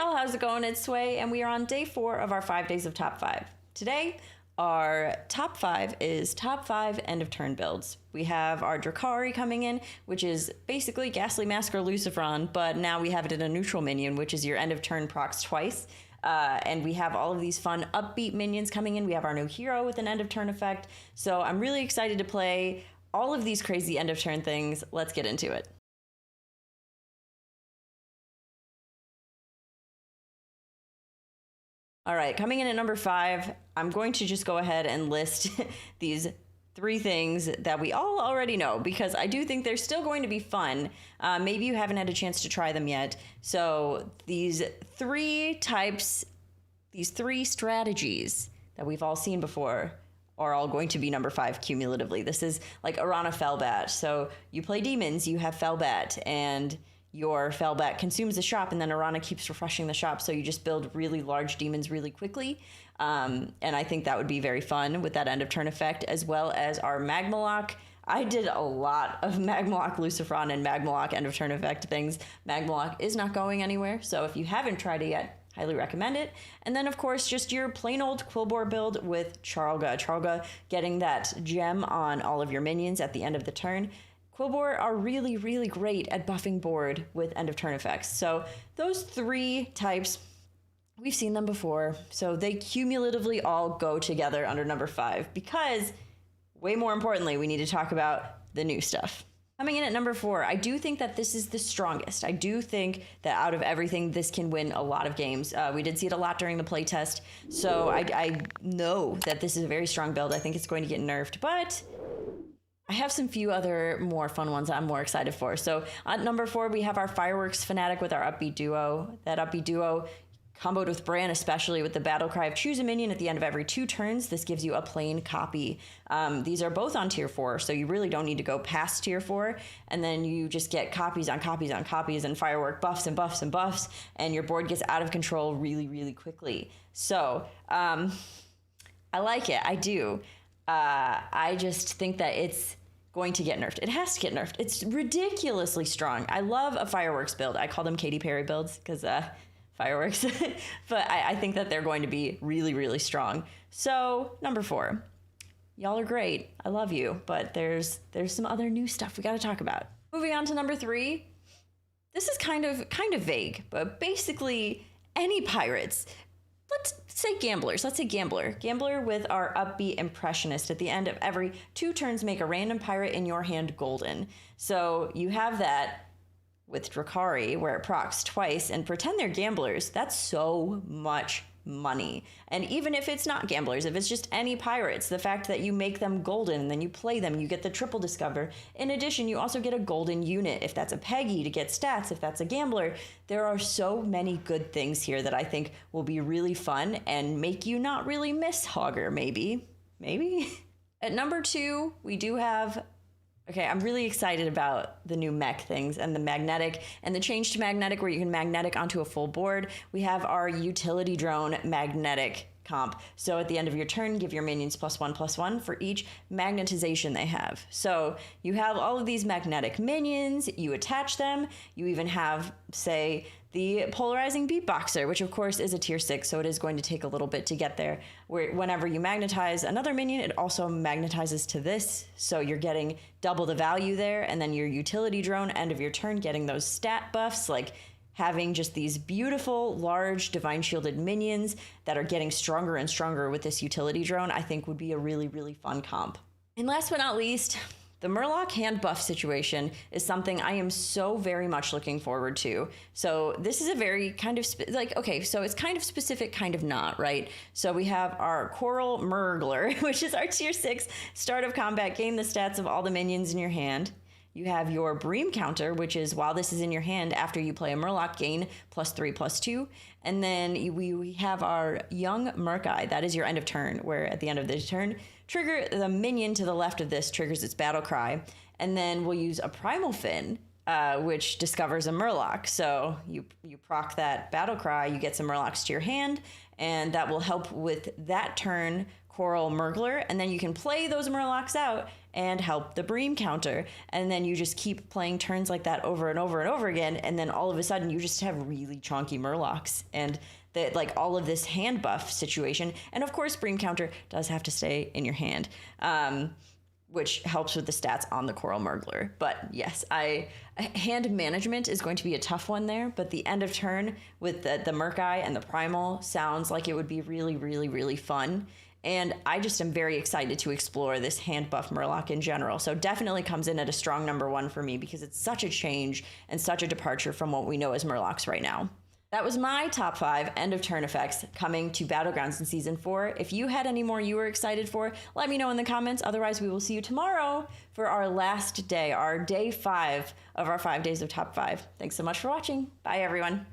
y'all, how's it going? It's Sway, and we are on day 4 of our 5 days of top 5. Today, our top 5 is top 5 end of turn builds. We have our Drakkari coming in, which is basically Ghastly Mask or Lucifron, but now we have it in a neutral minion, which is your end of turn procs twice. And we have all of these fun upbeat minions coming in. We have our new hero with an end of turn effect. So I'm really excited to play all of these crazy end of turn things. Let's get into it. All right, coming in at number 5, I'm going to just go ahead and list these 3 things that we all already know, because I do think they're still going to be fun. Maybe you haven't had a chance to try them yet. So these 3 types, these 3 strategies that we've all seen before are all going to be number 5 cumulatively. This is like Arana Fellbat. So you play demons, you have Fellbat, and your Fellbat consumes the shop, and then Arana keeps refreshing the shop, so you just build really large demons really quickly. And I think that would be very fun with that end of turn effect, as well as our Magmaloc. I did a lot of Magmaloc Lucifron and Magmaloc end of turn effect things. Magmaloc is not going anywhere, so if you haven't tried it yet, highly recommend it. And then, of course, just your plain old Quillbore build with Charlga. Charlga getting that gem on all of your minions at the end of the turn. Quillbore are really, really great at buffing board with end of turn effects. So those 3 types, we've seen them before. So they cumulatively all go together under number 5 because, way more importantly, we need to talk about the new stuff. Coming in at number 4, I do think that this is the strongest. I do think that out of everything, this can win a lot of games. We did see it a lot during the playtest. So I know that this is a very strong build. I think it's going to get nerfed, but I have some few other more fun ones I'm more excited for. So at number 4, we have our Fireworks Fanatic with our Upbeat Duo. That Upbeat Duo comboed with Bran, especially with the battle cry of choose a minion at the end of every 2 turns. This gives you a plain copy. These are both on tier 4, so you really don't need to go past tier 4. And then you just get copies on copies on copies and firework buffs and buffs and buffs, and your board gets out of control really, really quickly. So I like it. I do. I just think that it's going to get nerfed. It has to get nerfed. It's ridiculously strong. I love a fireworks build. I call them Katy Perry builds because fireworks. But I think that they're going to be really, really strong. So number 4, y'all are great. I love you. But there's some other new stuff we got to talk about. Moving on to number 3. This is kind of vague, but basically any pirates. Let's say gamblers. Let's say gambler. Gambler with our Upbeat Impressionist. At the end of every 2 turns, make a random pirate in your hand golden. So you have that with Drakkari, where it procs twice, and pretend they're gamblers. That's so much money. And even if it's not gamblers, if it's just any pirates, the fact that you make them golden and then you play them, you get the triple discover. In addition, you also get a golden unit if that's a Peggy to get stats, if that's a gambler. There are so many good things here that I think will be really fun and make you not really miss Hogger, maybe. At number 2, we do have, okay, I'm really excited about the new mech things and the magnetic and the change to magnetic where you can magnetic onto a full board. We have our utility drone magnetic comp. So at the end of your turn, give your minions +1/+1 for each magnetization they have. So you have all of these magnetic minions, you attach them, you even have, say, the polarizing beatboxer, which of course is a tier 6, so it is going to take a little bit to get there. Where whenever you magnetize another minion, it also magnetizes to this, so you're getting double the value there. And then your utility drone, end of your turn, getting those stat buffs, like having just these beautiful, large, divine shielded minions that are getting stronger and stronger with this utility drone, I think would be a really, really fun comp. And last but not least, the Murloc hand buff situation is something I am so very much looking forward to. So this is a very kind of, okay, so it's kind of specific, kind of not, right? So we have our Coral Murgler, which is our tier 6, start of combat, gain the stats of all the minions in your hand. You have your Bream counter, which is while this is in your hand, after you play a Murloc, gain +3/+2. And then we have our Young Murkai. That is your end of turn, where at the end of the turn, trigger the minion to the left of this, triggers its battle cry. And then we'll use a Primal Fin, which discovers a Murloc. So you proc that battle cry, you get some Murlocs to your hand, and that will help with that turn Coral Murgler, and then you can play those Murlocs out and help the Bream counter. And then you just keep playing turns like that over and over and over again, and then all of a sudden you just have really chonky Murlocs. And that, like, all of this hand buff situation. And of course, Bream counter does have to stay in your hand, which helps with the stats on the Coral Murgler. But yes, hand management is going to be a tough one there, but the end of turn with the Murkai and the Primal sounds like it would be really, really, really fun. And I just am very excited to explore this hand buff Murloc in general. So definitely comes in at a strong number 1 for me, because it's such a change and such a departure from what we know as Murlocs right now. That was my top 5 end of turn effects coming to Battlegrounds in Season 4. If you had any more you were excited for, let me know in the comments. Otherwise, we will see you tomorrow for our last day, our day 5 of our 5 days of top 5. Thanks so much for watching. Bye, everyone.